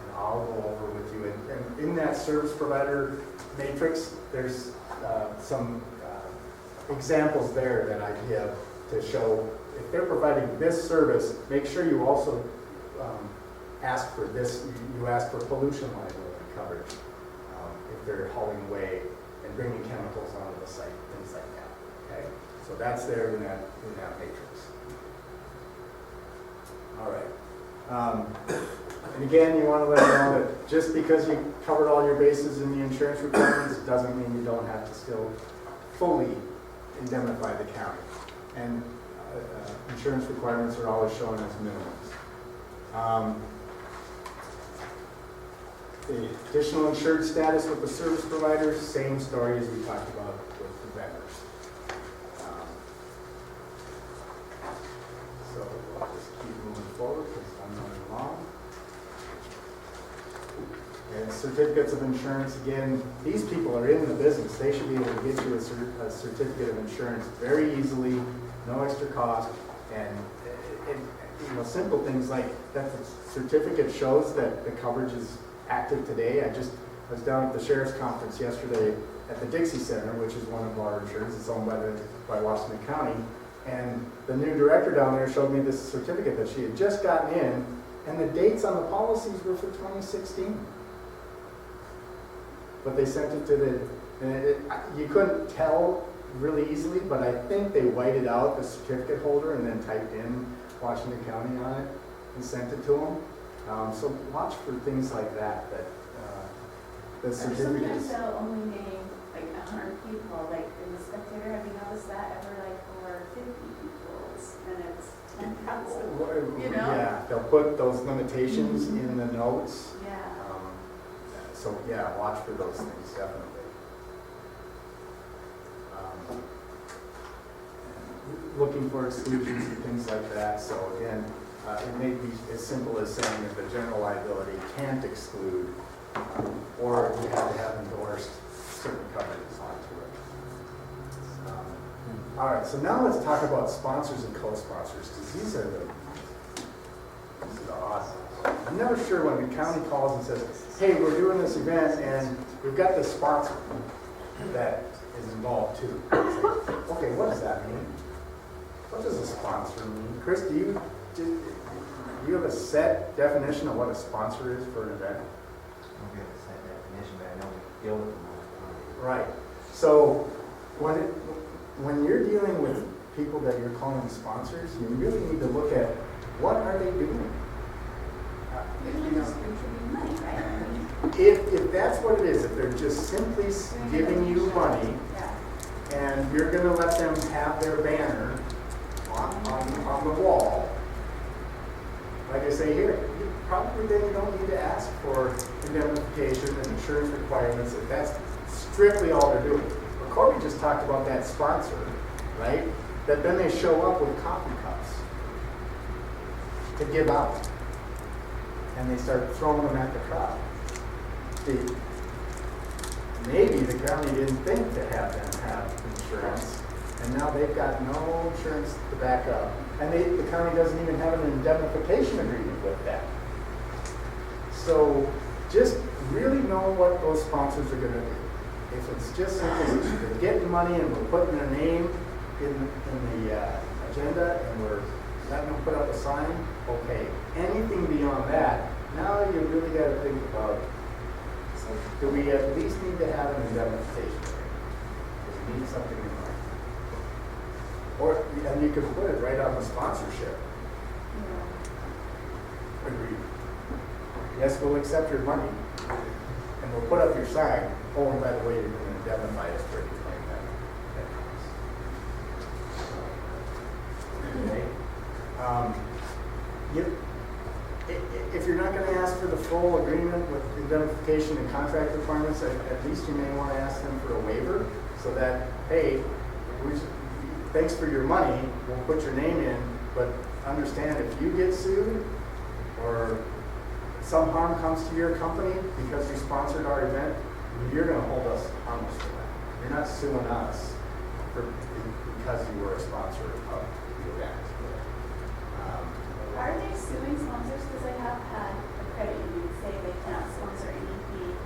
and I'll go over with you. And in that service provider matrix, there's some examples there that I give to show if they're providing this service, make sure you also ask for this, you ask for pollution liability coverage if they're hauling away and bringing chemicals onto the site, things like that, okay? So that's there in that matrix. All right. And again, you want to let them know that just because you covered all your bases in the insurance requirements doesn't mean you don't have to still fully indemnify the county. And insurance requirements are always shown as minimums. The additional insured status with the service providers, same story as we talked about with the vendors. So I'll just keep moving forward because I'm running long. And certificates of insurance, again, these people are in the business. They should be able to get you a certificate of insurance very easily, no extra cost, and simple things like that the certificate shows that the coverage is active today. I was down at the Sheriff's Conference yesterday at the Dixie Center, which is one of our insurance. It's owned by Washington County. And the new director down there showed me this certificate that she had just gotten in, and the dates on the policies were for 2016. But they sent it to the, and you couldn't tell really easily, but I think they whited out the certificate holder and then typed in Washington County on it and sent it to them. So watch for things like that, the Or sometimes certificates. they'll only name like 100 people, like in the Spectator, have you noticed that ever like over 50 people's, and it's 10,000, you know? Yeah, they'll put those limitations in the notes. Yeah. So yeah, watch for those things, definitely. Looking for exclusions and things like that. So again, it may be as simple as saying that the general liability can't exclude, or you have to have endorsed certain coverages onto it. All right, so now let's talk about sponsors and co-sponsors, because these are the odd ones. I'm never sure when the county calls and says, hey, we're doing this event and we've got this sponsor that is involved too. It's like, okay, what does that mean? What does a sponsor mean? Chris, do you have a set definition of what a sponsor is for an event? I don't get a set definition, but I know we deal with them all the time. Right. So when you're dealing with people that you're calling sponsors, you really need to look at what are they doing? Usually just contributing money, right? I mean, If that's what it is, if they're just simply giving you money yeah. and you're going to let them have their banner on the wall, like I say here, you probably then you don't need to ask for indemnification and insurance requirements if that's strictly all they're doing. But Corby just talked about that sponsor, right? That then they show up with coffee cups to give out. And they start throwing them at the crowd. See, maybe the county didn't think to have them have insurance, and now they've got no insurance to back up. And the county doesn't even have an indemnification agreement with that. So just really know what those sponsors are going to do. If it's just simply they're getting money and we're putting their name in the agenda and we're letting them put up a sign, okay. Anything beyond that, now you really got to think about, so do we at least need to have an indemnification agreement? Do we need something in mind? Or, and you could put it right on the sponsorship agreement. Yes, we'll accept your money, and we'll put up your sign. Oh, and by the way, you're going to indemnify us for any claim that comes. Okay. If you're not going to ask for the full agreement with indemnification and contract requirements, at least you may want to ask them for a waiver, so that, hey, thanks for your money, we'll put your name in, but understand if you get sued or some harm comes to your company because you sponsored our event, you're going to hold us harmless for that. You're not suing us because you were a sponsor of the event. Are they suing sponsors? Because I have had a credit union say they can't sponsor anything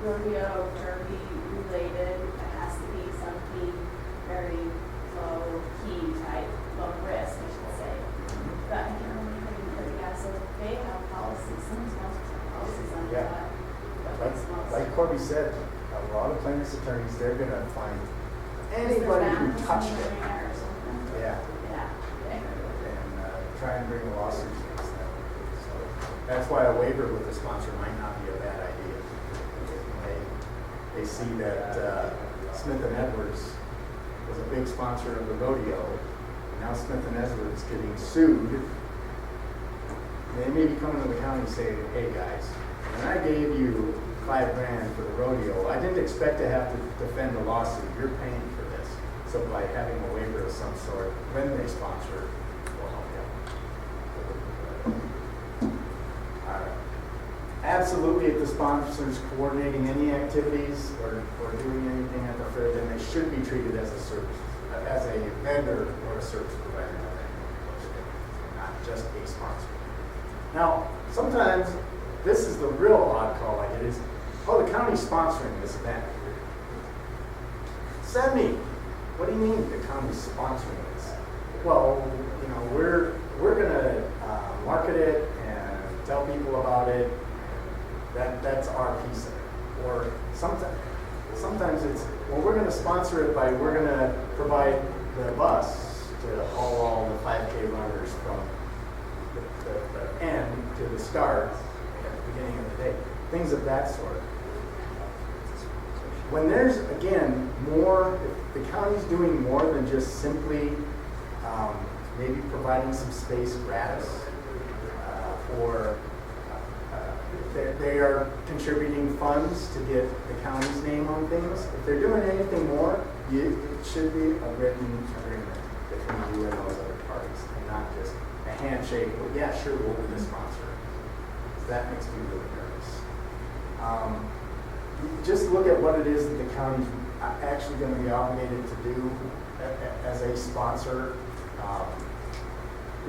rodeo, derby related. It has to be something very low key type, low risk, I should say. But I can't remember anything that they have. So they have policies, some sponsors have policies on Yeah. that. Like Corby said, a lot of plaintiffs' attorneys, they're going to find anybody who touched it. Yeah. And try and bring a lawsuit against them. So that's why a waiver with the sponsor might not be a bad idea. They see that Smith and Edwards was a big sponsor of the rodeo. Now Smith and Edwards getting sued. They may be coming to the county saying, hey guys, when I gave you $5,000 for the rodeo, I didn't expect to have to defend the lawsuit. You're paying for this. So by having a waiver of some sort, when they sponsor, will help you. All right. Absolutely, if the sponsor's coordinating any activities or doing anything at the fair, then they should be treated as a service, as a vendor or a service provider, not just a sponsor. Now, sometimes this is the real odd call I get is, oh, the county's sponsoring this event. Send me. What do you mean the county's sponsoring this? well, you know, we're gonna market it and tell people about it. That's our piece of it. Or sometimes it's, well, we're gonna sponsor it by, we're gonna provide the bus to haul all the 5K runners from the end to the start at the beginning of the day. Things of that sort. When there's, again, more, if the county's doing more than just simply maybe providing some space gratis, or they are contributing funds to get the county's name on things. If they're doing anything more, it should be a written agreement between you and those other parties, and not just a handshake, well, yeah, sure, we'll be the sponsor. That makes me really nervous. Just look at what it is that the county's actually going to be obligated to do as a sponsor.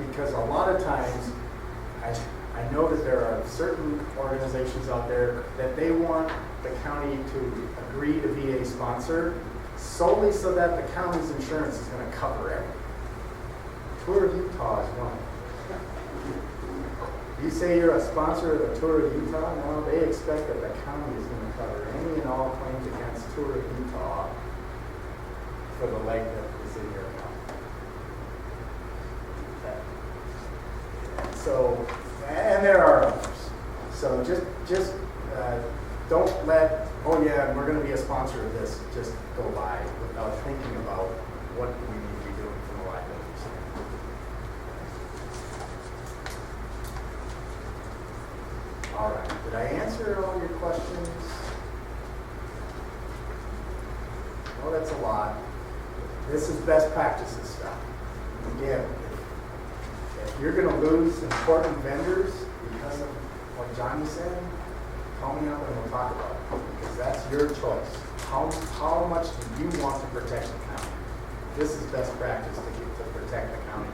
Because a lot of times, I know that there are certain organizations out there that they want the county to agree to be a sponsor solely so that the county's insurance is going to cover everything. Tour of Utah is one. You say you're a sponsor of the Tour of Utah, no, they expect that the county is going to cover any and all claims against Tour of Utah for the leg that is in your account. So, and there are others. So just don't let, oh yeah, we're going to be a sponsor of this, just go by without thinking about what we need to be doing from a liability standpoint. All right, did I answer all your questions? Oh, that's a lot. This is best practices stuff. Again, if you're going to lose important vendors because of what Johnny said, call me up and we'll talk about it, because that's your choice. How much do you want to protect the county? This is best practice to protect the county